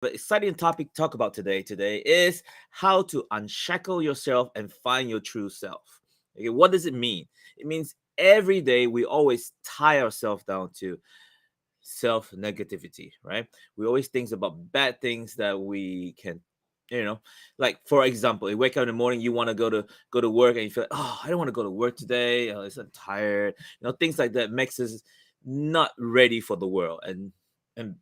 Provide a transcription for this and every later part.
The exciting topic to talk about today is how to unshackle yourself and find your true self. Okay, what does it mean? It means every day we always tie ourselves down to self negativity, right? We always think about bad things that we can, you know, like for example, you wake up in the morning, you want to go to work, and you feel like, oh, I don't want to go to work today. Oh, I'm tired. Things like that makes us not ready for the world and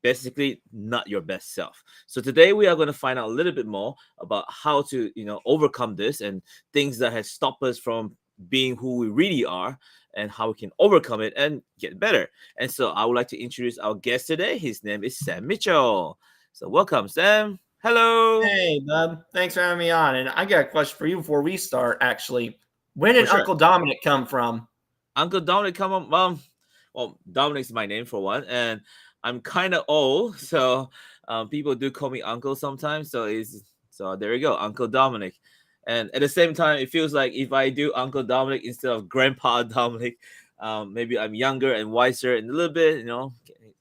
basically not your best self. So today we are going to find out a little bit more about how to overcome this and things that has stopped us from being who we really are and how we can overcome it and get better. And so I would like to introduce our guest today. His name is Sam Mitchell. So welcome, Sam. Hello. Hey, bub. Thanks for having me on. And I got a question for you before we start, actually. Where For did sure. Uncle Dominic come from? Uncle Dominic, come on. Well, Dominic's my name for one, and I'm kind of old, so people do call me Uncle sometimes. So there you go, Uncle Dominic. And at the same time, it feels like if I do Uncle Dominic instead of Grandpa Dominic, maybe I'm younger and wiser and a little bit,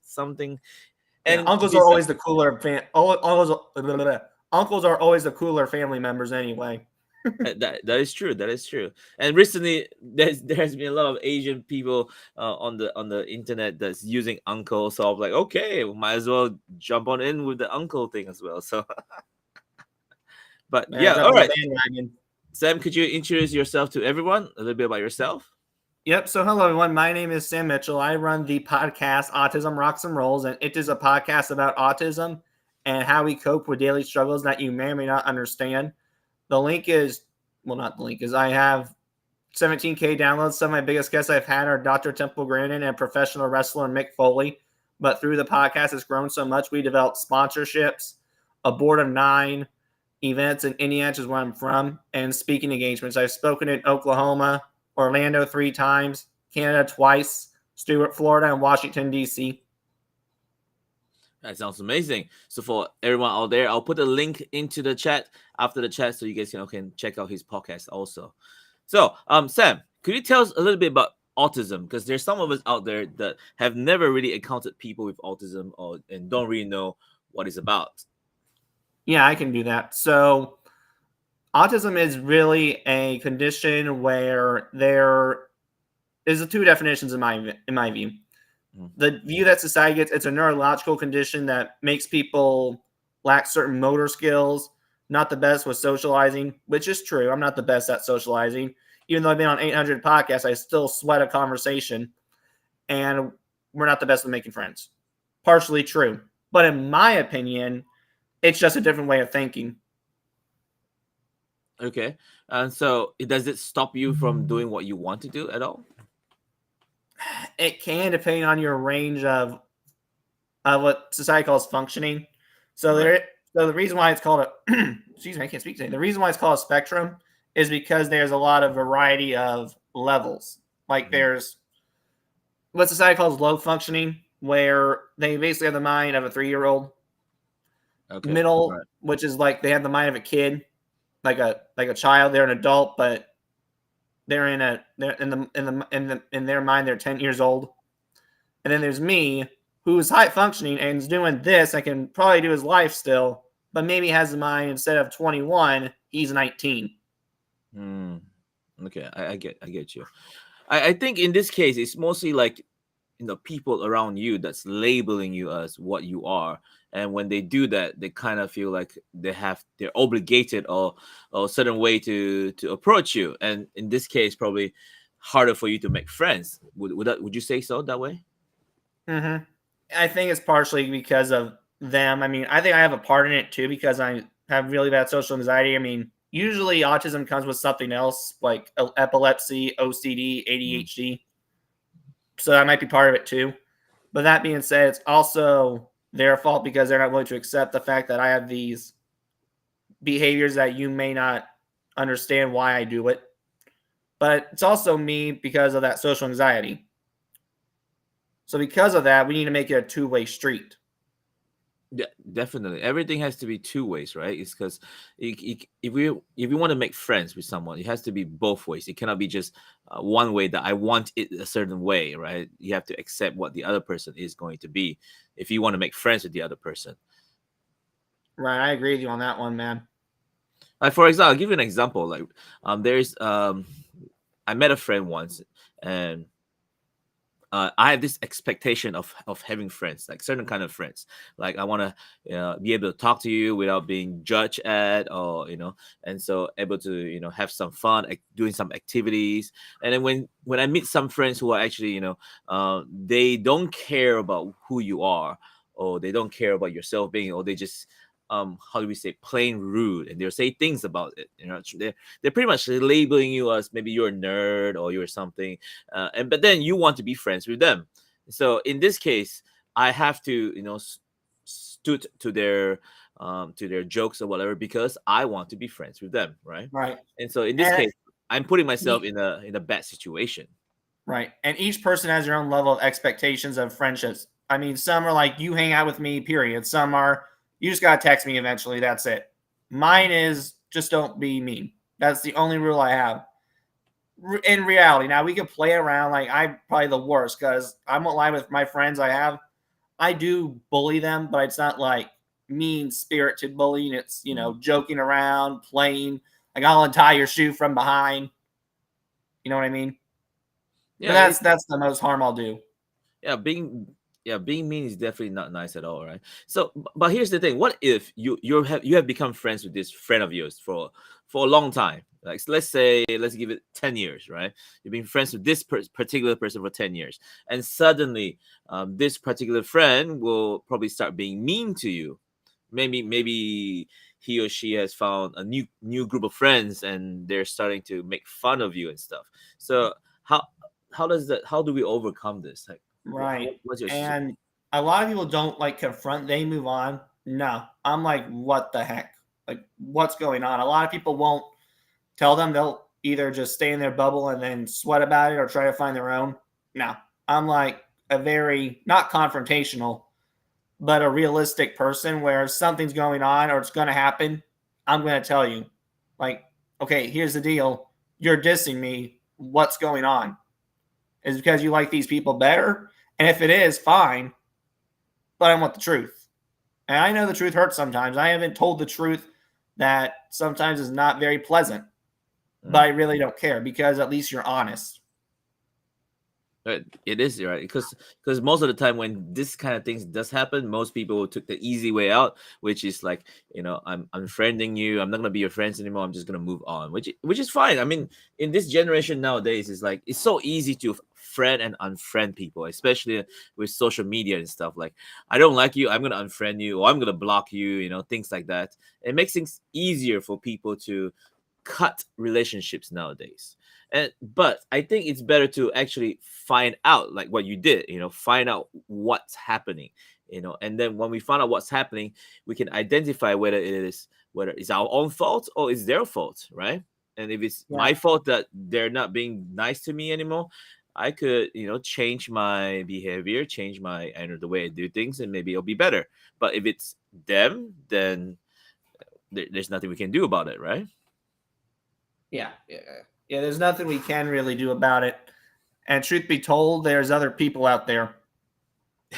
something. Yeah, And uncles are besides, always the cooler uncles are always the cooler family members anyway. that is true. That is true. And recently, there has been a lot of Asian people on the internet that's using uncle. So I'm like, okay, we might as well jump on in with the uncle thing as well. So, but Man, yeah, jump all on the right. bandwagon. Sam, could you introduce yourself to everyone? A little bit about yourself. Yep. So, hello, everyone. My name is Sam Mitchell. I run the podcast Autism Rocks and Rolls, and it is a podcast about autism and how we cope with daily struggles that you may or may not understand. The link is, well, not the link, is I have 17K downloads. Some of my biggest guests I've had are Dr. Temple Grandin and professional wrestler Mick Foley. But through the podcast, it's grown so much. We developed sponsorships, a board of 9 events in Indiana, which is where I'm from, and speaking engagements. I've spoken in Oklahoma, Orlando 3 times, Canada twice, Stuart, Florida, and Washington, D.C. That sounds amazing. So for everyone out there, I'll put a link into the chat after the chat so you guys can check out his podcast also. So, Sam, could you tell us a little bit about autism? Because there's some of us out there that have never really encountered people with autism and don't really know what it's about. Yeah, I can do that. So, autism is really a condition where there is 2 definitions in my view. The view that society gets, it's a neurological condition that makes people lack certain motor skills, not the best with socializing, which is true. I'm not the best at socializing. Even though I've been on 800 podcasts, I still sweat a conversation, and we're not the best at making friends. Partially true. But in my opinion, it's just a different way of thinking. Okay. And so does it stop you from doing what you want to do at all? It can, depending on your range of what society calls functioning. So Right. so the reason why it's called a excuse me, I can't speak today. The reason why it's called a spectrum is because there's a lot of variety of levels. Like there's what society calls low functioning, where they basically have the mind of a 3-year-old. Okay. Middle, Right. which is like they have the mind of a kid, like a child. They're an adult, but they're in their mind they're 10 years old. And then there's me, who's high functioning and is doing this. I can probably do his life still, but maybe has the mind instead of 21, he's 19. Hmm. Okay. I get you. I think in this case it's mostly like people around you that's labeling you as what you are, and when they do that they kind of feel like they're obligated or a certain way to approach you, and in this case probably harder for you to make friends. Would you say so that way? Mm-hmm. I think it's partially because of them. I mean, I think I have a part in it too because I have really bad social anxiety. I mean, usually autism comes with something else like epilepsy, OCD, Mm. ADHD. So that might be part of it too. But that being said, it's also their fault because they're not willing to accept the fact that I have these behaviors that you may not understand why I do it. But it's also me because of that social anxiety. So because of that, we need to make it a two-way street. Yeah, definitely. Everything has to be two ways, right? It's because if we want to make friends with someone, it has to be both ways. It cannot be just one way that I want it a certain way, right? You have to accept what the other person is going to be if you want to make friends with the other person. Right. I agree with you on that one, man. Like for example, I'll give you an example. Like there's I met a friend once, and I have this expectation of having friends, like certain kind of friends. Like I want to be able to talk to you without being judged at, or and so able to have some fun, doing some activities. And then when I meet some friends who are actually they don't care about who you are, or they don't care about your self being, or they just how do we say, plain rude, and they'll say things about it. They're pretty much labeling you as maybe you're a nerd or you're something, and but then you want to be friends with them. So in this case, I have to stood to their jokes or whatever, because I want to be friends with them, right? Right. And so in this And case, I'm putting myself e- in a bad situation. right. And each person has their own level of expectations of friendships. I mean, some are like, you hang out with me, period. Some are, you just got to text me eventually. That's it. Mm, Mine is just don't be mean. That's the only rule I have. In reality, now we can play around. Like, I'm probably the worst because I won't lie, with my friends I have, I do bully them, but it's not like mean spirited bullying. It's, mm. joking around, playing. Like, I'll untie your shoe from behind. You know what I mean? But Yeah, that's the most harm I'll do. yeah, being mean is definitely not nice at all, right? So but here's the thing: what if you have become friends with this friend of yours for a long time, like let's say, let's give it 10 years, right? You've been friends with this particular person for 10 years, and suddenly this particular friend will probably start being mean to you. Maybe he or she has found a new group of friends, and they're starting to make fun of you and stuff. So how how do we overcome this? Like, Right. what's your suggestion? And a lot of people don't like confront, they move on. No, I'm like, what the heck? Like, what's going on? A lot of people won't tell them. They'll either just stay in their bubble and then sweat about it or try to find their own. No, I'm like a very, not confrontational, but a realistic person where if something's going on or it's going to happen, I'm going to tell you, like, okay, here's the deal. You're dissing me. What's going on? Is it because you like these people better? And if it is, fine, but I want the truth. And I know the truth hurts sometimes. I haven't told the truth that sometimes is not very pleasant, but I Mm. really don't care because at least you're honest. It is right, because most of the time when this kind of things does happen, most people took the easy way out, which is like, I'm unfriending you. I'm not gonna be your friends anymore. I'm just gonna move on, which is fine. I mean, in this generation nowadays, it's like it's so easy to friend and unfriend people, especially with social media and stuff. Like, I don't like you, I'm gonna unfriend you, or I'm gonna block you. Things like that. It makes things easier for people to cut relationships nowadays. But I think it's better to actually find out, like what you did, find out what's happening, and then when we find out what's happening, we can identify whether it's our own fault or it's their fault, right? And if it's Yeah. my fault that they're not being nice to me anymore, I could, change my behavior, change my, the way I do things, and maybe it'll be better. But if it's them, then there's nothing we can do about it, right? Yeah. Yeah. Yeah. There's nothing we can really do about it. And truth be told, there's other people out there.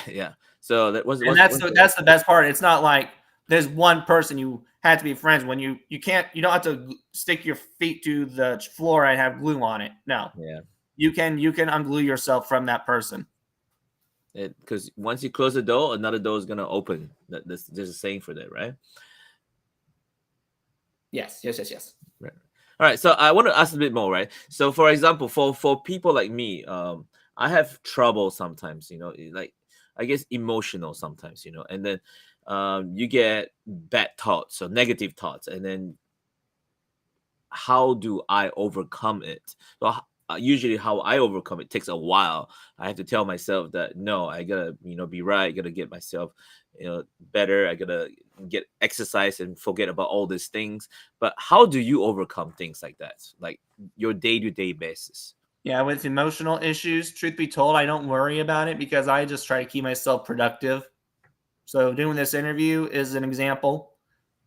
Yeah. So that was And that's the best part. It's not like there's one person you had to be friends when you can't, you don't have to stick your feet to the floor and have glue on it. No. yeah. You can unglue yourself from that person. Because once you close the door, another door is gonna open. There's a saying for that, right? Yes, yes, yes, yes. Right. All right. So I want to ask a bit more, right? So for example, for people like me, I have trouble sometimes. Like, I guess, emotional sometimes. And then you get bad thoughts or negative thoughts, and then how do I overcome it? So usually how I overcome it takes a while. I have to tell myself that no, I gotta be right. I gotta get myself better. I gotta get exercise and forget about all these things. But how do you overcome things like that, like your day-to-day basis? Yeah, with emotional issues, truth be told, I don't worry about it because I just try to keep myself productive. So doing this interview is an example.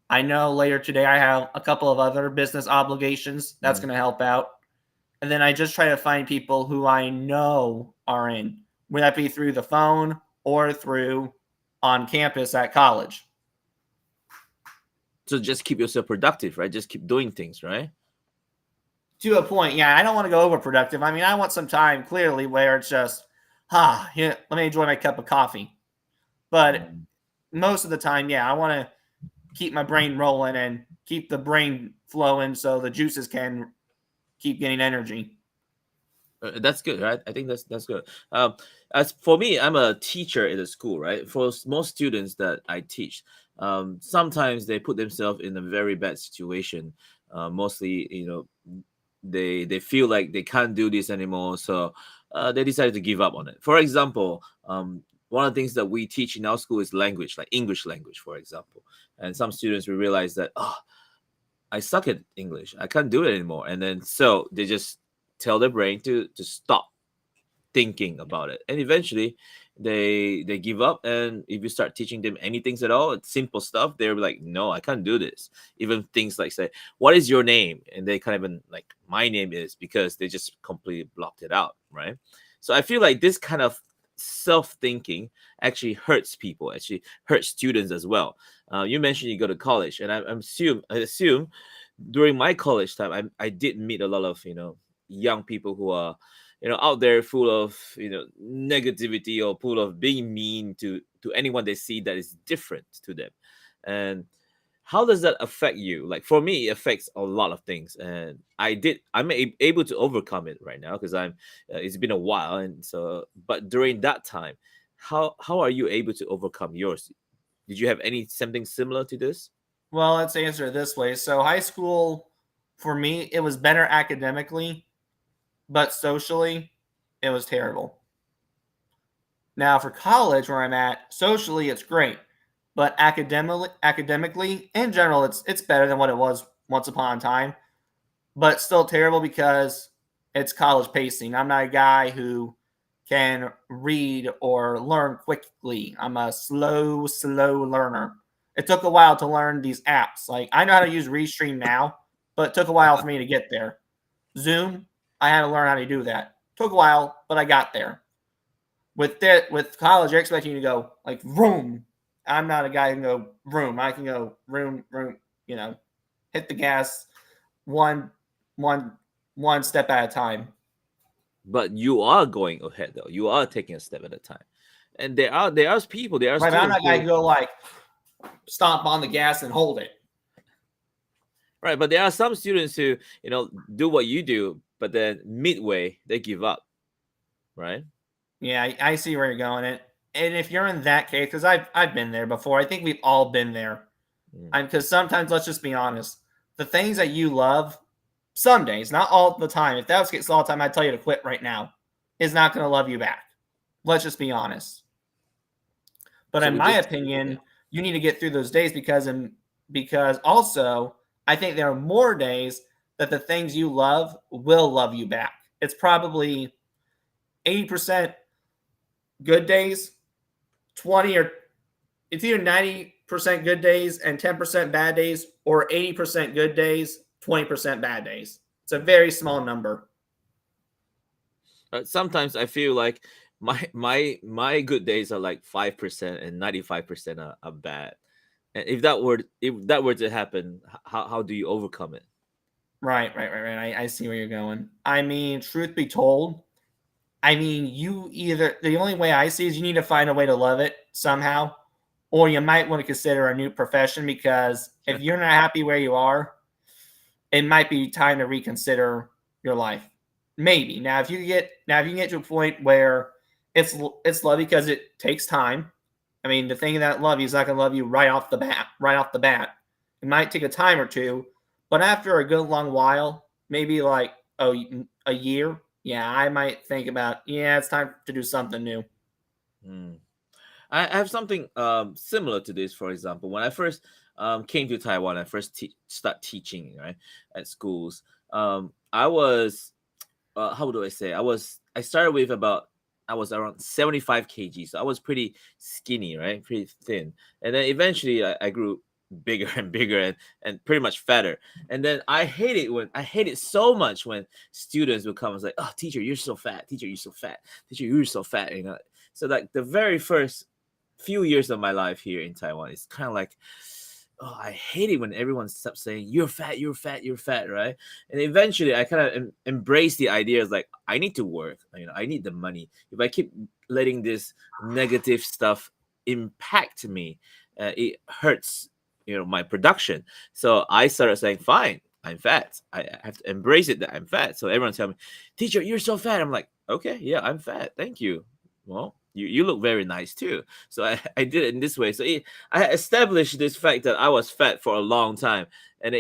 I know later today I have a couple of other business obligations that's Mm. going to help out. And then I just try to find people who I know are in, whether that be through the phone or through on campus at college. So just keep yourself productive, right? Just keep doing things, right? To a point, yeah. I don't want to go overproductive. I mean, I want some time clearly where it's just, yeah, let me enjoy my cup of coffee. But Mm. most of the time, yeah, I want to keep my brain rolling and keep the brain flowing so the juices can keep getting energy. That's good, right? I think that's good. As for me, I'm a teacher in a school, right? For most students that I teach, sometimes they put themselves in a very bad situation. Mostly, they feel like they can't do this anymore, so they decided to give up on it. For example, one of the things that we teach in our school is language, like English language, for example. And some students will realize that, oh, I suck at English. I can't do it anymore. And then so they just tell their brain to stop thinking about it. And eventually they give up. And if you start teaching them anything at all, it's simple stuff, they're like, no, I can't do this. Even things like say, what is your name? And they kind of even like, my name is, because they just completely blocked it out, right? So I feel like this kind of self-thinking actually hurts people, actually hurts students as well. You mentioned you go to college, and I assume during my college time, I did meet a lot of young people who are out there full of negativity, or full of being mean to anyone they see that is different to them. And how does that affect you? Like for me, it affects a lot of things, and I'm able to overcome it right now because it's been a while. And so, but during that time, how are you able to overcome yours? Did you have any something similar to this? Well, let's answer it this way. So, high school, for me, it was better academically, but socially, it was terrible. Now, for college, where I'm at, socially, it's great, but academically, in general, it's better than what it was once upon a time, but still terrible because it's college pacing. I'm not a guy who can read or learn quickly. I'm a slow learner. It took a while to learn these apps. Like I know how to use Restream now, but it took a while for me to get there. Zoom, I had to learn how to do that. Took a while, but I got there. With college, they're expecting you to go like vroom. I'm not a guy who can go vroom. I can go vroom, vroom, you know, hit the gas one one one step at a time. But you are going ahead, though. You are taking a step at a time. And there are people, there are Right, but I'm students not a guy who, who go like stomp on the gas and hold it. right, but there are some students who do what you do, but then midway they give up, right? Yeah, I see where you're going. And if you're in that case, because I've been there before, I think we've all been there. Mm. Because sometimes, let's just be honest, the things that you love, some days, not all the time. If that was case all the time, I'd tell you to quit right now. Is not going to love you back. Let's just be honest. But So in we my just yeah. opinion, you need to get through those days because also I think there are more days that the things you love will love you back. It's probably 80% good days, 20 or it's either 90% good days and 10% bad days, or 80% good days, 20% bad days. It's a very small number. Sometimes I feel like my good days are like 5% and 95% are bad. And if that were to happen, how do you overcome it? Right. I see where you're going. I mean, truth be told, I mean, the only way I see is you need to find a way to love it somehow, or you might want to consider a new profession because if you're not happy where you are, it might be time to reconsider your life. Maybe if you get to a point where it's love because it takes time. I mean, the thing that love you is not going to love you right off the bat. Right off the bat, it might take a time or two, but after a good long while, maybe like a year, yeah, I might think about it's time to do something new. Hmm. I have something similar to this. For example, when I first came to Taiwan, I first start teaching, right, at schools. I was how do I say? I started with about, I was around 75 kg, so I was pretty skinny, right, pretty thin, and then eventually I grew bigger and bigger, and pretty much fatter. And then I hate it so much when students would come and say, "Oh, teacher, you're so fat. Teacher, you're so fat. Teacher, you're so fat." So like the very first few years of my life here in Taiwan, it's kind of like oh, I hate it when everyone stops saying you're fat, you're fat, you're fat, right? And eventually, I kind of embrace the idea of like I need to work. I need the money. If I keep letting this negative stuff impact me, it hurts, my production. So I started saying, fine, I'm fat. I have to embrace it that I'm fat. So everyone tell me, teacher, you're so fat. I'm like, okay, yeah, I'm fat. Thank you. Well, you look very nice too. So I did it in this way. So I established this fact that I was fat for a long time, and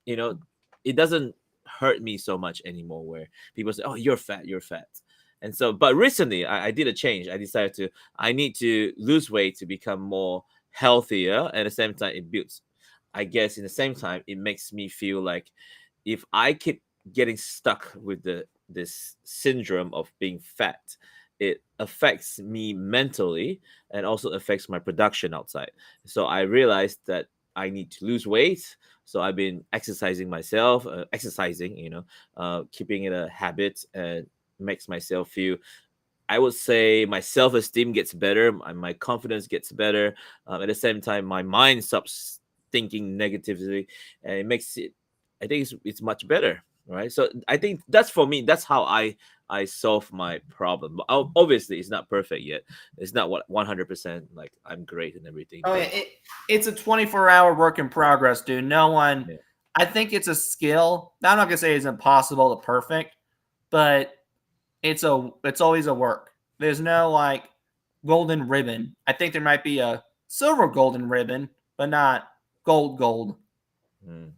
you know, it doesn't hurt me so much anymore. Where people say, "Oh, you're fat, you're fat," and so, but recently I did a change. I decided I need to lose weight to become more healthier, and at the same time, it builds. I guess in the same time, it makes me feel like if I keep getting stuck with this syndrome of being fat, it affects me mentally and also affects my production outside. So I realized that I need to lose weight. So I've been exercising myself, keeping it a habit, and makes myself feel, I would say, my self-esteem gets better, my confidence gets better. At the same time, my mind stops thinking negatively, and it makes it. I think it's much better, right? So I think that's for me. That's how I solve my problem. But obviously, it's not perfect yet. It's not what 100% like I'm great and everything. Oh yeah, But it's a 24-hour work in progress, dude. No one, yeah. I think it's a skill. Now, I'm not gonna say it's impossible to perfect, but it's always a work. There's no like golden ribbon. I think there might be a silver golden ribbon, but not gold. Mm.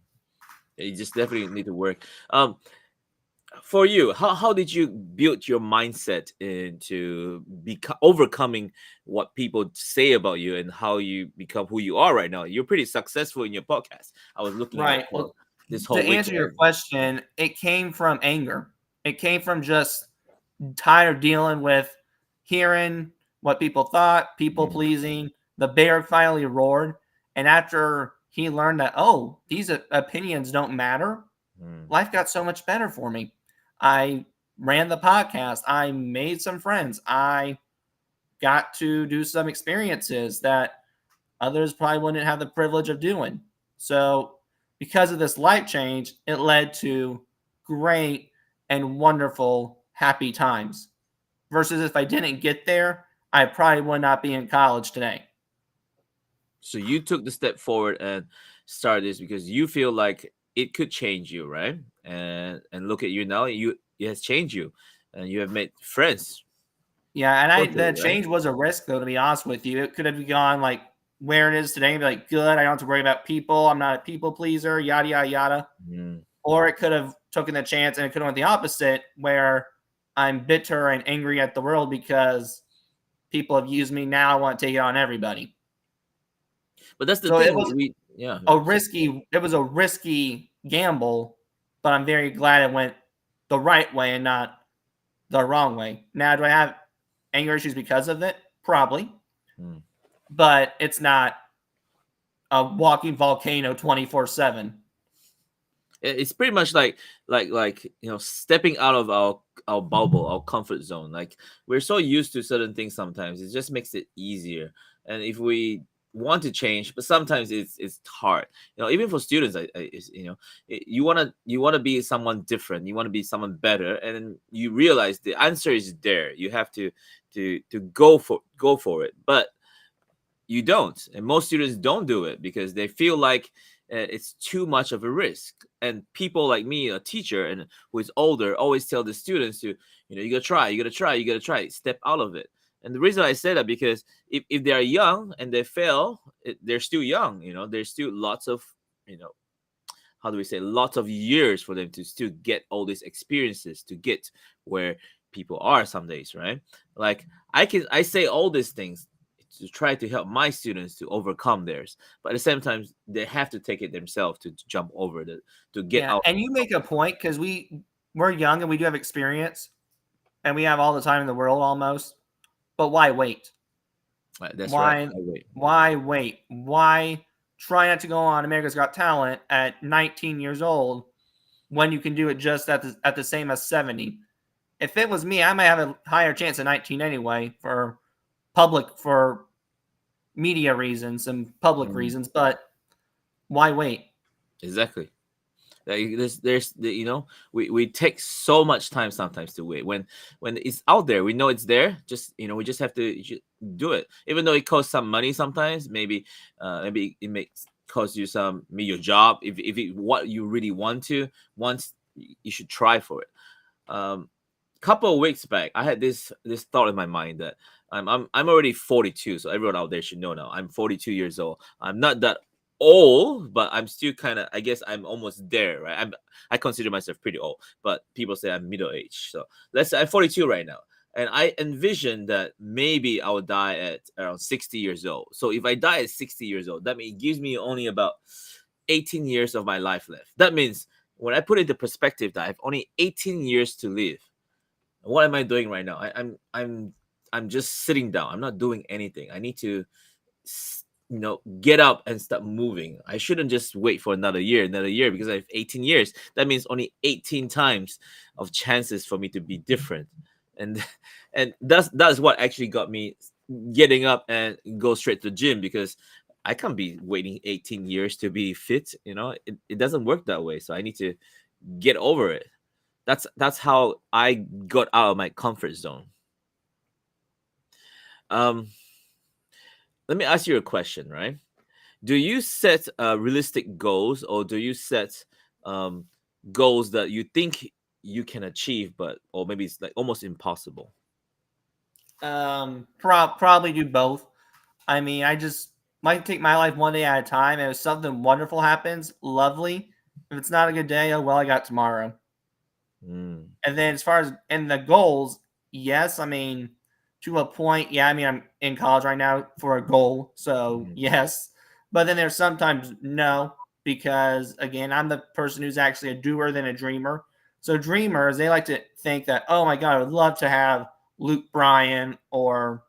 You just definitely need to work. For you, how did you build your mindset into overcoming what people say about you and how you become who you are right now? You're pretty successful in your podcast. I was looking at it Right. for Well, this to whole answer your weekend. question, it came from anger. It came from just tired of dealing with hearing what people thought, people Mm, pleasing. The bear finally roared. And after he learned that, oh, these opinions don't matter, mm, life got so much better for me. I ran the podcast. I made some friends. I got to do some experiences that others probably wouldn't have the privilege of doing. So, because of this life change, it led to great and wonderful, happy times. Versus if I didn't get there, I probably would not be in college today. So you took the step forward and started this because you feel like it could change you, right? And look at you now. It has changed you, and you have made friends. Yeah, and Totally, the right? change was a risk though, to be honest with you. It could have gone like where it is today and be like, good, I don't have to worry about people. I'm not a people pleaser, yada yada yada. Mm. Or it could have taken the chance and it could have went the opposite, where I'm bitter and angry at the world because people have used me. Now I want to take it on everybody. But that's the So it thing. was Yeah. it was a risky gamble, but I'm very glad it went the right way and not the wrong way. Now, do I have anger issues because of it? Probably, Mm. but it's not a walking volcano 24/7. It's pretty much like stepping out of our bubble, our comfort zone. Like we're so used to certain things sometimes it just makes it easier. And if we want to change, but sometimes it's hard, even for students. You want to be someone different, you want to be someone better, and then you realize the answer is there. You have to go for it, but you don't, and most students don't do it because they feel like it's too much of a risk. And people like me, a teacher and who is older, always tell the students to, you gotta try, step out of it. And the reason I say that, because if they are young and they fail, they're still young. There's still lots of, you know how do we say, lots of years for them to still get all these experiences to get where people are some days, right? Like I say all these things to try to help my students to overcome theirs, but at the same time they have to take it themselves to jump over to get Yeah, out. and you make a point because we're young and we do have experience and we have all the time in the world almost. But why wait? That's right. Why I wait. why wait? Why try not to go on America's Got Talent at 19 years old when you can do it just at the same as 70? If it was me, I might have a higher chance at 19 anyway for media reasons and public Mm. reasons, but Why wait? Exactly. Like we take so much time sometimes to wait when it's out there. We know it's there. Just we just have to do it, even though it costs some money sometimes. Maybe it makes cost you some maybe your job if it, what you really want to once you should try for it. Couple of weeks back, I had this thought in my mind that I'm already 42, so everyone out there should know now. I'm 42 years old. I'm not that old, but I'm still kind of. I guess I'm almost there, right? I consider myself pretty old, but people say I'm middle age. So let's say I'm 42 right now, and I envision that maybe I will die at around 60 years old. So if I die at 60 years old, that means it gives me only about 18 years of my life left. That means when I put it into perspective that I have only 18 years to live, what am I doing right now? I'm just sitting down. I'm not doing anything. I need to get up and start moving. I shouldn't just wait for another year because I have 18 years. That means only 18 times of chances for me to be different. And and that's what actually got me getting up and go straight to the gym, because I can't be waiting 18 years to be fit. It doesn't work that way. So I need to get over it. That's how I got out of my comfort zone. Um, Let me ask you a question, right? Do you set realistic goals, or do you set um, goals that you think you can achieve, but or maybe it's like almost impossible? Probably do both. I mean, I just might take my life one day at a time. And if something wonderful happens, lovely. If it's not a good day, oh well, I got tomorrow. Mm, And then as far as and the goals, yes, I mean to a point, yeah. I mean, I'm in college right now for a goal, so mm, yes. But then there's sometimes no, because again, I'm the person who's actually a doer than a dreamer. So dreamers, they like to think that, oh my god, I would love to have Luke Bryan or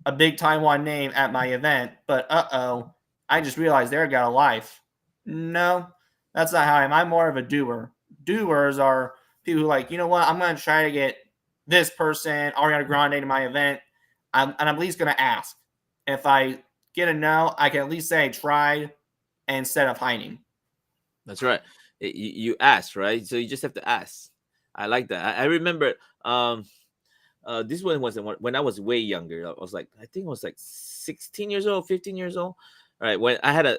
a big Taiwan name at my event, but I just realized they're got a life. No, that's not how I am. I'm more of a doer. Doers are people who like, you know what, I'm going to try to get this person, Ariana Grande, to my event. And I'm at least going to ask. If I get a no, I can at least say I tried instead of hiding. that's right. You ask, right? So you just have to ask. I like that. I remember this one was when I was way younger. I was like, I think I was like 16 years old, 15 years old. All right. When I had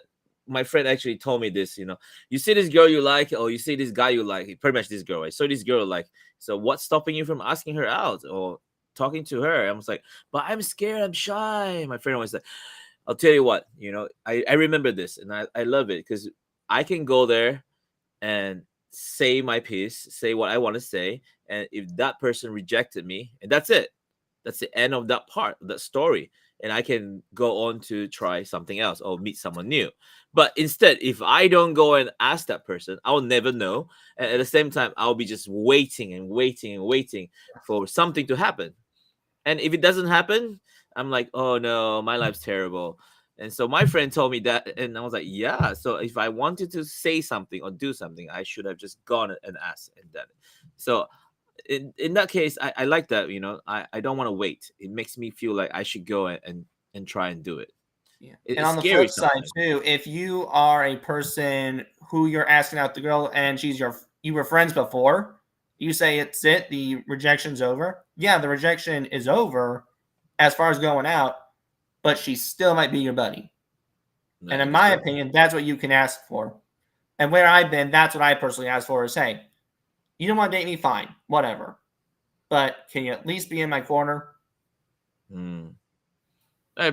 my friend actually told me this, you see this girl you like, or you see this guy you like, pretty much this girl, right? So this girl like, so what's stopping you from asking her out or talking to her? I was like, but I'm scared, I'm shy. My friend always like, I'll tell you what, I remember this, and I love it because I can go there and say my piece, say what I want to say. And if that person rejected me, and that's it, that's the end of that part, that story. And I can go on to try something else or meet someone new. But instead, if I don't go and ask that person, I'll never know. And at the same time, I'll be just waiting and waiting and waiting for something to happen. And if it doesn't happen, I'm like, oh no, my life's terrible. And so my friend told me that, and I was like, yeah. So if I wanted to say something or do something, I should have just gone and asked and done it. So in that case, I like that. I don't want to wait. It makes me feel like I should go and try and do it. Yeah. And It's on the scary flip side sometimes. too, if you are a person who you're asking out the girl and you were friends before, you say it's it, the rejection's over. Yeah, the rejection is over as far as going out, but she still might be your buddy. And in That's my right. opinion, that's what you can ask for. And where I've been, that's what I personally ask for is, hey, you don't want to date me, fine, whatever. But can you at least be in my corner? Hmm.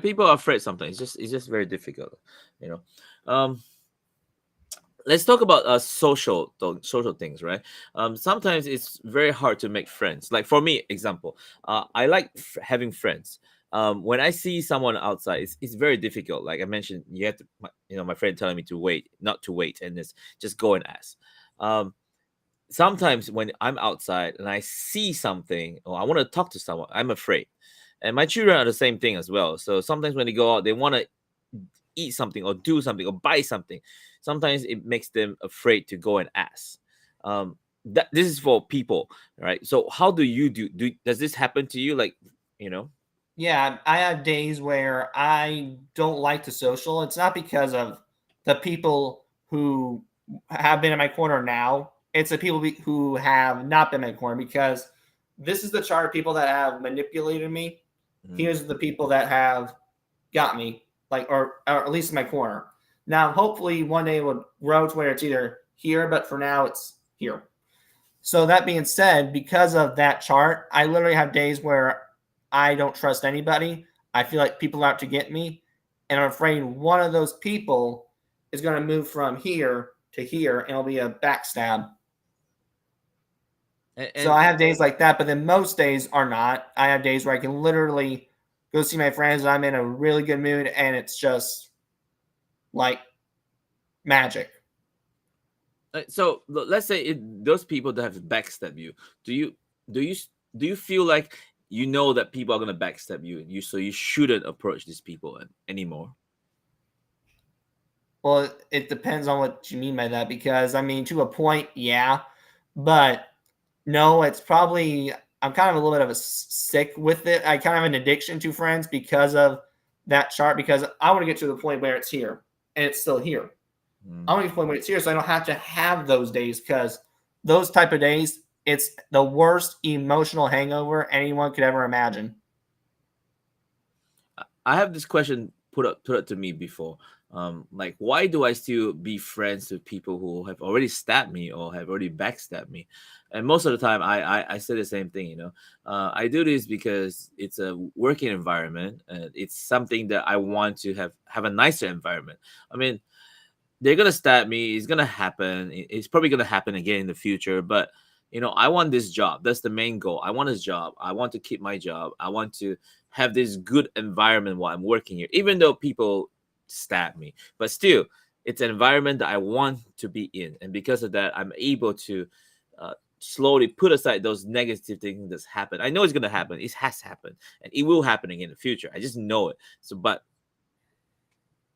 People are afraid sometimes. It's just very difficult. You know. Let's talk about social things, right? Sometimes it's very hard to make friends. Like for me, example, I like having friends. When I see someone outside, it's very difficult. Like I mentioned, you have to, my friend telling me to wait, not to wait, and just go and ask. um Sometimes when I'm outside and I see something or I want to talk to someone, I'm afraid. And my children are the same thing as well. So sometimes when they go out, they want to eat something or do something or buy something. Sometimes it makes them afraid to go and ask. That this is for people, right? So how do you do? Does this happen to you? Like, you know? Yeah, I have days where I don't like to social. It's not because of the people who have been in my corner now, it's the people who have not been in my corner, because this is the chart of people that have manipulated me. Mm. Here's the people that have got me, like, or at least in my corner. Now, hopefully, one day it would grow to where it's either here, but for now, it's here. So that being said, because of that chart, I literally have days where I don't trust anybody. I feel like people are out to get me, and I'm afraid one of those people is going to move from here to here, and it'll be a backstab. So And I have days like that, but then most days are not. I have days where I can literally go see my friends and I'm in a really good mood, and it's just like magic. so let's say those people that have backstabbed you, do you do you do you feel like you know that people are gonna backstab you, and so you shouldn't approach these people anymore? Well, it depends on what you mean by that, because I mean, to a point, yeah, but no, it's probably I'm kind of a little bit of a sick with it. I kind of have an addiction to friends because of that chart, because I want to get to the point where it's here and it's still here. I Mm. want to get to the point where it's here, so I don't have to have those days, because those type of days, it's the worst emotional hangover anyone could ever imagine. I have this question put up to me before. Like, why do I still be friends with people who have already stabbed me or have already backstabbed me? And most of the time, I say the same thing. I do this because it's a working environment, and it's something that I want to have a nicer environment. I mean, they're gonna stab me. It's gonna happen. It's probably gonna happen again in the future. But I want this job. That's the main goal. I want this job. I want to keep my job. I want to have this good environment while I'm working here, even though people stab me. But still, it's an environment that I want to be in, and because of that, I'm able to slowly put aside those negative things that's happened. I know it's gonna happen. It has happened, and it will happen again in the future. I just know it. So, but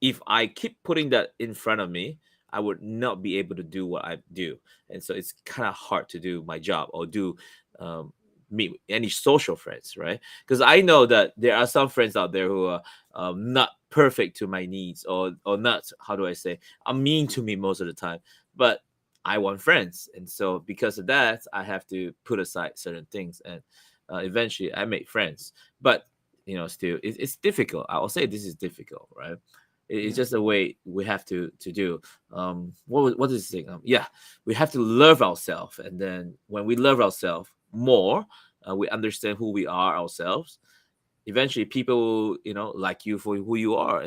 if I keep putting that in front of me, I would not be able to do what I do. And so it's kind of hard to do my job or do um, meet any social friends, right? Because I know that there are some friends out there who are not perfect to my needs, or not, how do I say, are mean to me most of the time. But I want friends. And so because of that, I have to put aside certain things. And eventually I make friends. But, still, it's difficult. I will say this is difficult, right? It's Yeah. just a way we have to do. What is the thing? Yeah, we have to love ourselves, and then when we love ourselves more, we understand who we are ourselves. Eventually, people will, like you for who you are,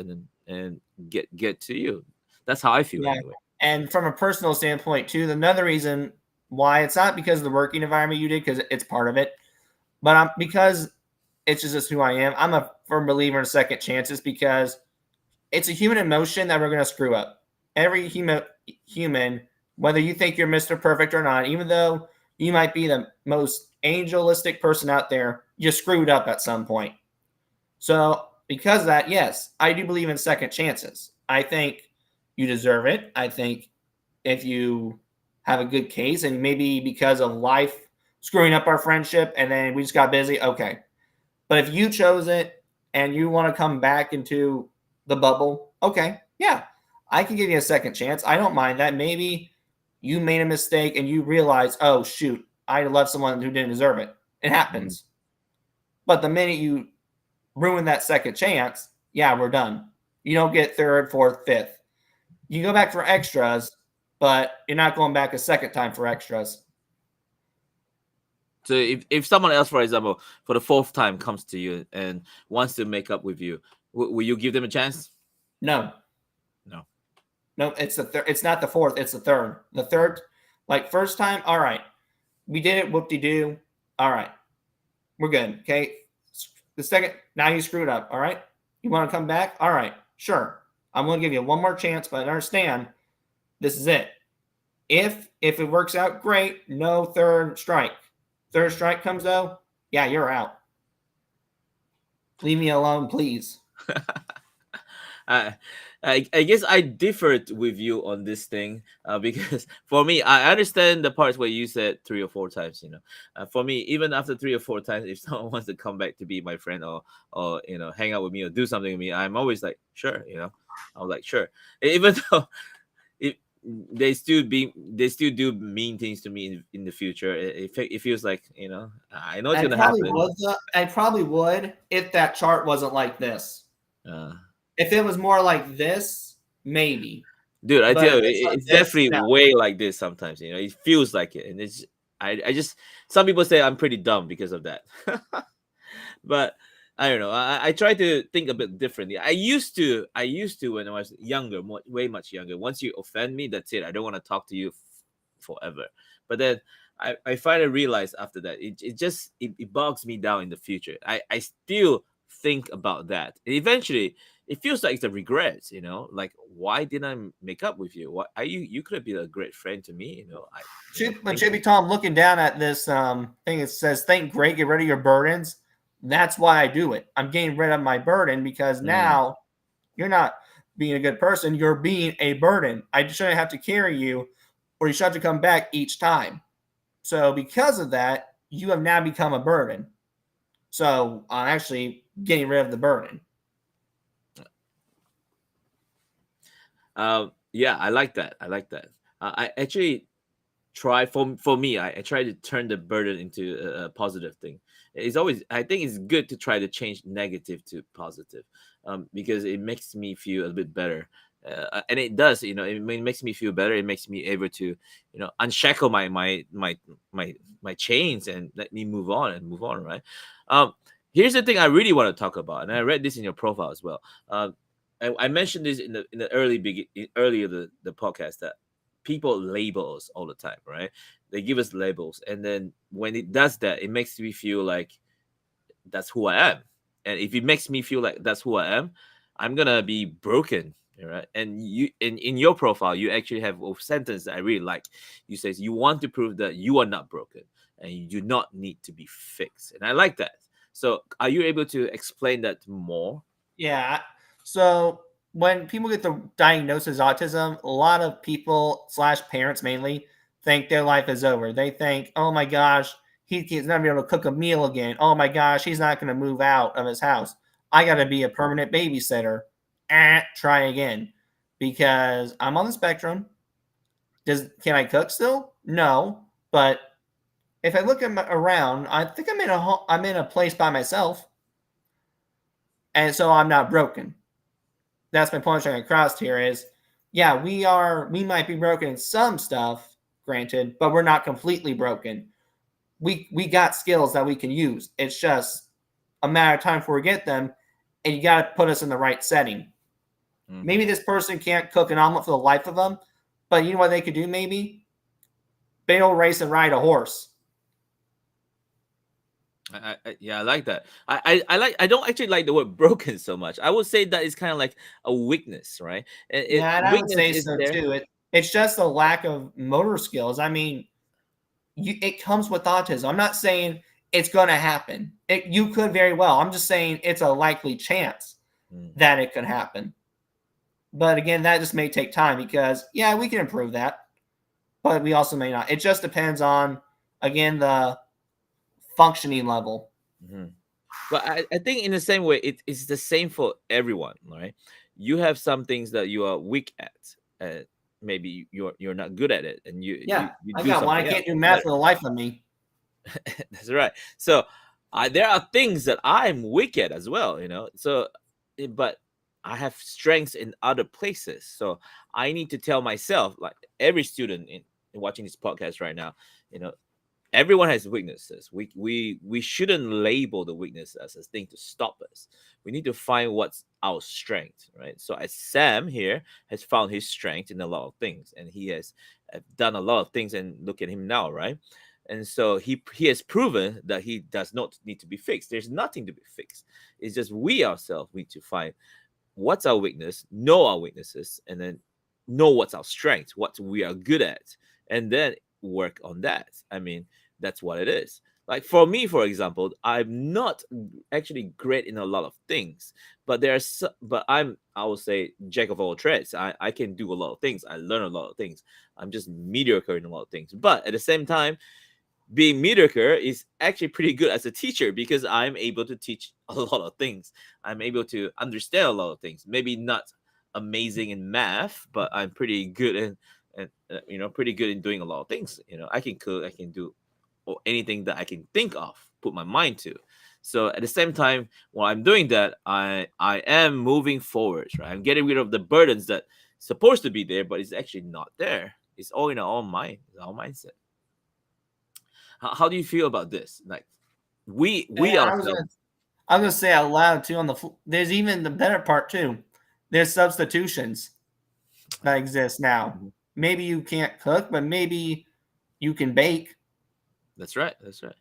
and get to you. That's how I feel, Yeah. anyway. And from a personal standpoint, too, another reason why it's not because of the working environment you did, because it's part of it, but because it's just who I am. I'm a firm believer in second chances, because it's a human emotion that we're going to screw up. Every human, whether you think you're Mr. Perfect or not, even though you might be the most angelistic person out there, you screwed up at some point. So, because of that, yes, I do believe in second chances. I think you deserve it. I think if you have a good case, and maybe because of life screwing up our friendship and then we just got busy, okay. But if you chose it and you want to come back into the bubble, okay, yeah, I can give you a second chance. I don't mind that. Maybe you made a mistake and you realize, oh, shoot, I left someone who didn't deserve it. It Mhm. happens. But the minute you ruin that second chance, yeah, we're done. You don't get third, fourth, fifth. You go back for extras, but you're not going back a second time for extras. So if someone else, for example, for the fourth time comes to you and wants to make up with you, will you give them a chance? No, No. no, it's the third. It's not the fourth. It's the third. The third, like first time, all right, we did it. Whoop de doo. All right, we're good. Okay. The second, now you screwed up. All right, you want to come back? All right, sure. I'm going to give you one more chance, but understand this is it. If it works out, great. No third strike. Third strike comes though, yeah, you're out. Leave me alone, please. I, I guess I differed with you on this thing, because for me, I understand the parts where you said 3 or 4 times. For me, even after 3 or 4 times, if someone wants to come back to be my friend, or hang out with me or do something with me, I'm always like, sure. I was like, sure. Even though it they still do mean things to me in the future. It feels like, I know it's I gonna probably happen. would. I probably would if that chart wasn't like this. Uh, If it was more like this, maybe. Dude, I But tell if you, it's like it's this, definitely no. way like this sometimes. It feels like it, and I just some people say I'm pretty dumb because of that. But I don't know. I try to think a bit differently. I used to when I was younger, way much younger. Once you offend me, that's it. I don't want to talk to you forever. But then I finally realized after that it bogs me down in the future. I still think about that. And eventually, it feels like it's a regret. Like, why didn't I make up with you? What are you could have been a great friend to me. But Thinking. Chippy Tom, looking down at this thing, it says, "Think great, get rid of your burdens." That's why I do it. I'm getting rid of my burden because Mm, now you're not being a good person. You're being a burden. I shouldn't have to carry you, or you should have to come back each time. So because of that, you have now become a burden. So I'm actually getting rid of the burden. yeah, I like that. I like that. I actually try for me. I try to turn the burden into a positive thing. It's always, I think it's good to try to change negative to positive, because it makes me feel a bit better. And it does, it makes me feel better. It makes me able to, unshackle my chains and let me move on, right? um Here's the thing I really want to talk about, and I read this in your profile as well. I mentioned this in the earlier the podcast, that people label us all the time, right? They give us labels, and then when it does that, it makes me feel like that's who I am. And if it makes me feel like that's who I am, I'm gonna be broken, right? And in your profile, you actually have a sentence that I really like. You says you want to prove that you are not broken and you do not need to be fixed, and I like that. So, are you able to explain that more? Yeah. So when people get the diagnosis autism, a lot of people slash parents mainly think their life is over. They think, oh my gosh, he's not gonna be able to cook a meal again. Oh my gosh, he's not gonna move out of his house. I gotta be a permanent babysitter. Try again. Because I'm on the spectrum. Can I cook still? No. But if I look around, I think I'm in a place by myself. And so I'm not broken. That's my point trying across here is, yeah, we might be broken in some stuff, granted, but we're not completely broken. We got skills that we can use. It's just a matter of time before we get them, and you got to put us in the right setting. Hmm. Maybe this person can't cook an omelet for the life of them, but you know what they could do? Maybe they'll race and ride a horse. Yeah, I like that. I don't actually like the word broken so much. I would say that it's kind of like a weakness, right? And Yeah, and I would weakness say is so there. too. It's just a lack of motor skills. I mean, it comes with autism. I'm not saying it's going to happen. You could very well. I'm just saying it's a likely chance Mm, that it could happen. But again, that just may take time because, yeah, we can improve that, but we also may not. It just depends on, again, the functioning level. mhm. But I think in the same way, it's the same for everyone, right? You have some things that you are weak at. Maybe you're not good at it, and you Yeah, you, you I do got one. I something else can't do that's math better. for the life of me. That's right. So, there are things that I'm weak at as well, So, but I have strengths in other places. So I need to tell myself, like every student in watching this podcast right now, you know, everyone has weaknesses. We shouldn't label the weakness as a thing to stop us. We need to find what's our strength, right? So, as Sam here has found his strength in a lot of things, and he has done a lot of things, and look at him now, right? And so he has proven that he does not need to be fixed. There's nothing to be fixed. It's just we ourselves need to find what's our weakness, know our weaknesses, and then know what's our strength, what we are good at, and then work on that. I mean, that's what it is. Like for me, for example, I'm not actually great in a lot of things, but but I will say jack of all trades. I can do a lot of things. I learn a lot of things. I'm just mediocre in a lot of things. But at the same time, being mediocre is actually pretty good as a teacher because I'm able to teach a lot of things. I'm able to understand a lot of things. Maybe not amazing in math, but I'm pretty good in and pretty good in doing a lot of things. I can cook, I can do anything that I can think of, put my mind to. So at the same time, while I'm doing that, I am moving forwards, right? I'm getting rid of the burdens that supposed to be there, but it's actually not there. It's all in our own mind, our mindset. How do you feel about this? Like we Yeah, ourselves. I was Yeah. gonna say out loud too. There's even the better part too. There's substitutions that exist now. Mhm. Maybe you can't cook, but maybe you can bake. That's right. That's right.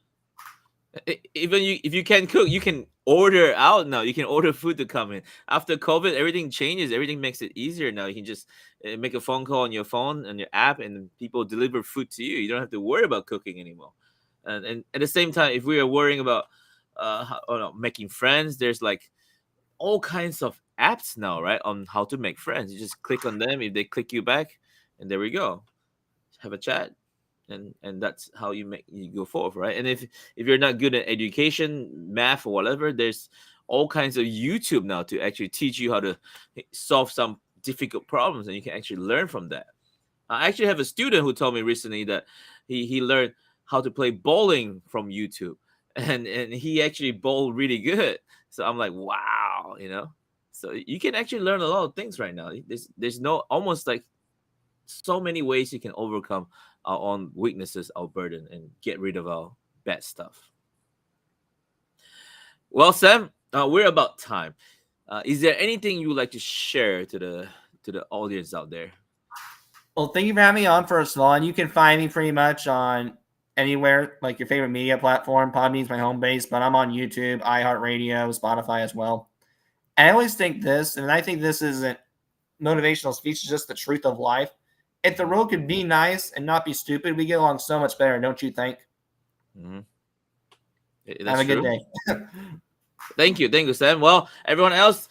Even you, if you can cook, you can order out now. You can order food to come in. After COVID, everything changes. Everything makes it easier now. You can just make a phone call on your phone and your app, and people deliver food to you. You don't have to worry about cooking anymore. And at the same time, if we are worrying about making friends, there's like all kinds of apps now, right? On how to make friends. You just click on them. If they click you back, and there we go. Have a chat, and that's how you go forth, right? And if you're not good at education, math or whatever, there's all kinds of YouTube now to actually teach you how to solve some difficult problems, and you can actually learn from that. I actually have a student who told me recently that he learned how to play bowling from YouTube, and he actually bowled really good. So I'm like, wow. So you can actually learn a lot of things right now. There's no almost like so many ways you can overcome our own weaknesses, our burden, and get rid of our bad stuff. Well, Sam, we're about time. Is there anything you would like to share to the audience out there? Well, thank you for having me on first of all. And you can find me pretty much on anywhere, like your favorite media platform. Podbean's my home base, but I'm on YouTube, iHeartRadio, Spotify as well. And I always think this, and I think this isn't motivational speech, it's just the truth of life. If the world could be nice and not be stupid, we get along so much better, don't you think? Hmm. Have That's a good true. day. Thank you, Sam. Well, everyone else,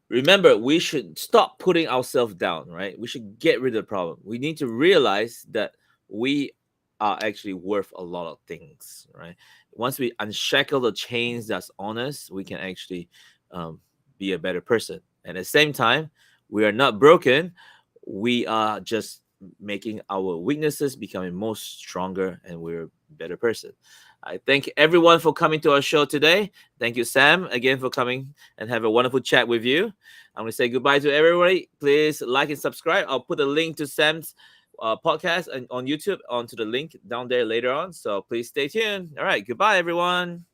remember, we should stop putting ourselves down, right? We should get rid of the problem. We need to realize that we are actually worth a lot of things, right? Once we unshackle the chains that's on us, we can actually um, be a better person. And at the same time, we are not broken. We are just making our weaknesses becoming more stronger, and we're a better person. I thank everyone for coming to our show today. Thank you, Sam, again for coming and have a wonderful chat with you. I'm going to say goodbye to everybody. Please like and subscribe. I'll put a link to Sam's podcast and on YouTube onto the link down there later on. So please stay tuned. All right. Goodbye, everyone.